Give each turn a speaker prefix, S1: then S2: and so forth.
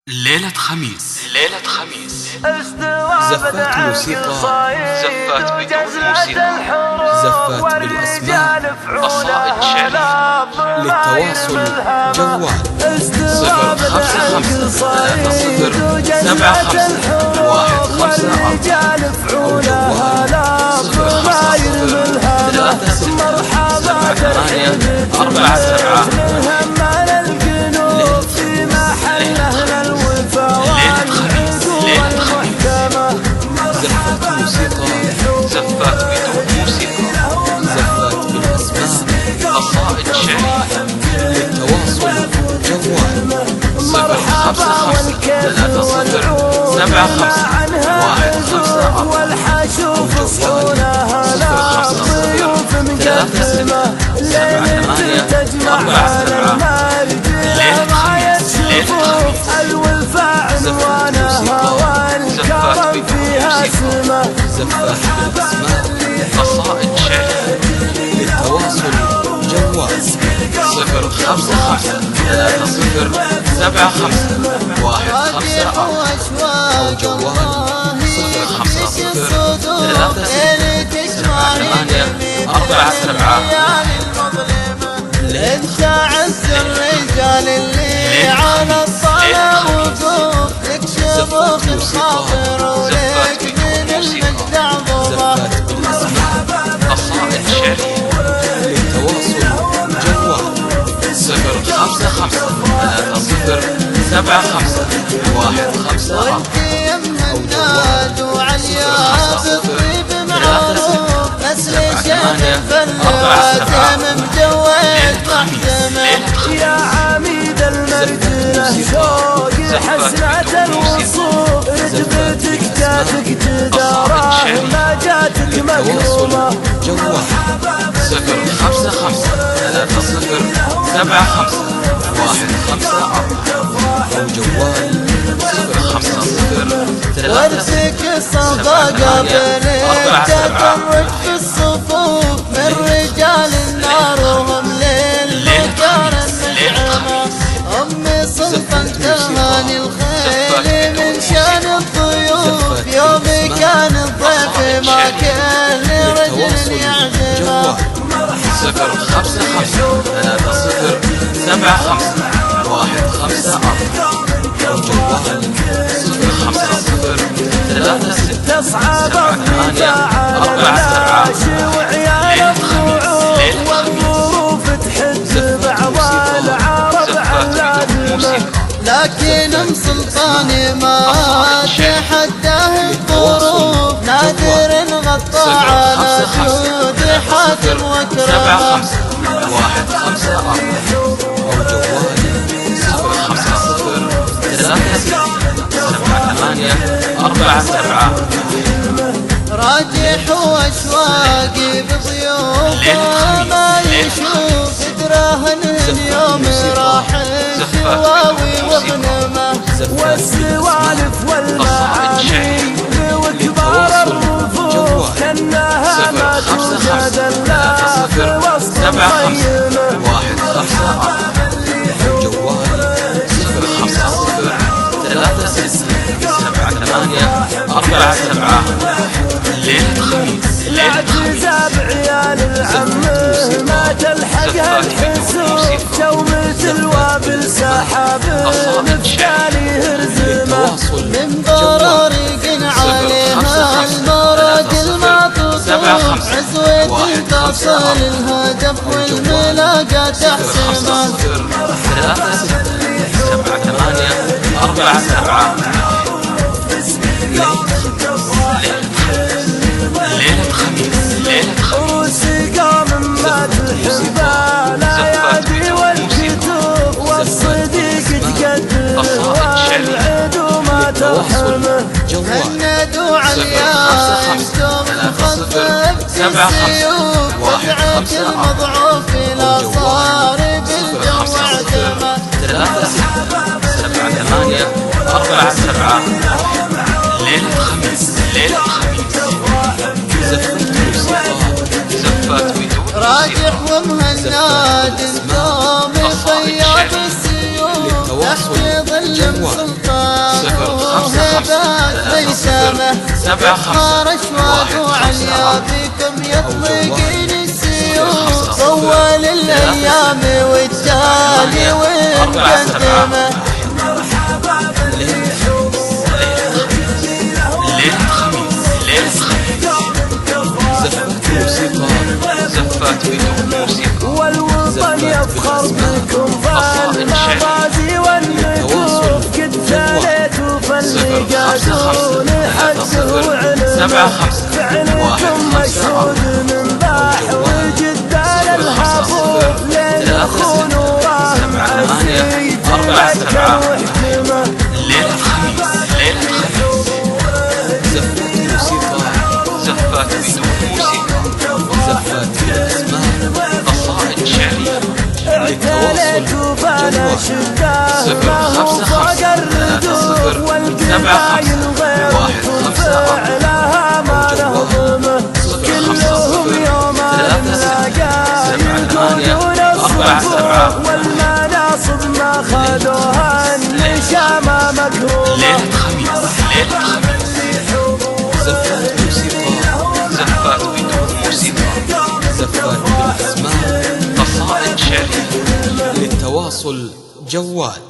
S1: ليلة خميس
S2: زفات موسيقى،
S1: زفات بدون موسيقى،
S2: زفات بالأسماء،
S1: قصائد شعرية.
S2: للتواصل جوال
S1: 055 307 5 154 أو جوال 050 36 4 7.
S2: زفات موسيقى،
S1: زفات بدون موسيقى،
S2: زفات بالأسماء،
S1: قصائد شعرية.
S2: للتواصل جوال
S1: 055 307 5
S2: زفات بالأسماء،
S1: قصائد شعرية.
S2: للتواصل جوال
S1: 055 307 5
S2: أو جوال
S1: 050 3 4 7.
S3: انت عز الرجال اللي على الصلاة وقوف لك شبوخ الخاطر ولك من المجد عظمه.
S2: زفات بالأسماء،
S1: قصائد شعرية.
S2: للتواصل جوال
S1: 055 307 5
S3: وانت يمنا الناد وعليا بالطيب معروف نسل شيخ فلات مجوز محزمه.
S4: يا عميد المرجله شوق حسنة الوصول رتبتك جاتك تداراه ما جاتك مكرومه.
S2: جوال
S1: 055 307 5
S2: أو جوال
S1: 050
S3: ورثك الصداقة بنت في الصفوف من رجال النار وهم للمكار النعمة. أمي سلطان تهاني الخيل من شان الضيوف يوم كان الضيف ما كان لرجل يعزمه.
S1: 055 307 5
S2: أو جوال
S1: 050
S4: تصعب
S1: 36 4 7.
S4: وعيال الضعوف والظروف تحد بعض العرب على
S3: لكن ام سلطاني ما تحداه الظروف نادر غطى على جود حاتم وكرمه.
S1: 1
S2: أو جوال
S1: 050 4 7.
S3: راجح واشواقي بضيوفه ما يشوف دراهن اليوم راح الشواوي وغنمه.
S4: والسوالف والمعاني وكبار الرفوف كأنها ما توجد الا في وسط الخيمه.
S1: 1
S2: أو جوال
S1: 4 7. ليلة خميس،
S4: العجزة بعيال العم ما تلحقها الحسوف شومة الوابل سحاب نفتالي هرزمه.
S3: من برارق عليها المراد المعطوف عزوة تصل الهدف والملاقى تحسمه.
S1: 4 7. ليلة خميس،
S4: وسقى من ما تحبها الايادي والكتب والصديق تقدر والعدو ما ترحمه.
S3: هندوا عليا انتم مخفف السيوف وزعت المضعوف الى صار بالجو اعتمه.
S1: 4 7. ليلة خميس، زفات بدون
S3: راجح ومهند انتم خياط السيوف تحت ظل سلطان السماء
S1: 7 5
S3: أشواق وعليا بكم يطلقين السيوف طول الأيام والتالي والمقدمة
S1: ليلة خميس زفات بدون موسيقى
S4: والوطن يفخر بكم فالمغازي والنكوف قد ثنيتوا فاللقاتون حسوا علم فعلكم مشهود من باح وجدال الحفوف لين تخونوا وهم عزيز تذكر وحكمه
S1: ليلة خميس زفات بدون موسيقى قصائد شعرية
S4: ارتليتوا فانا شداه ما هو فوق الردود والقبايل غيركم فعلها ما نهضمه كلهم يوم نلاقاه يقودون الصفوف والمناصب ما خذوها النشامة مكرومة
S1: ليلة خميس زفات بدون موسيقى قصائد شعرية
S2: للتواصل جوال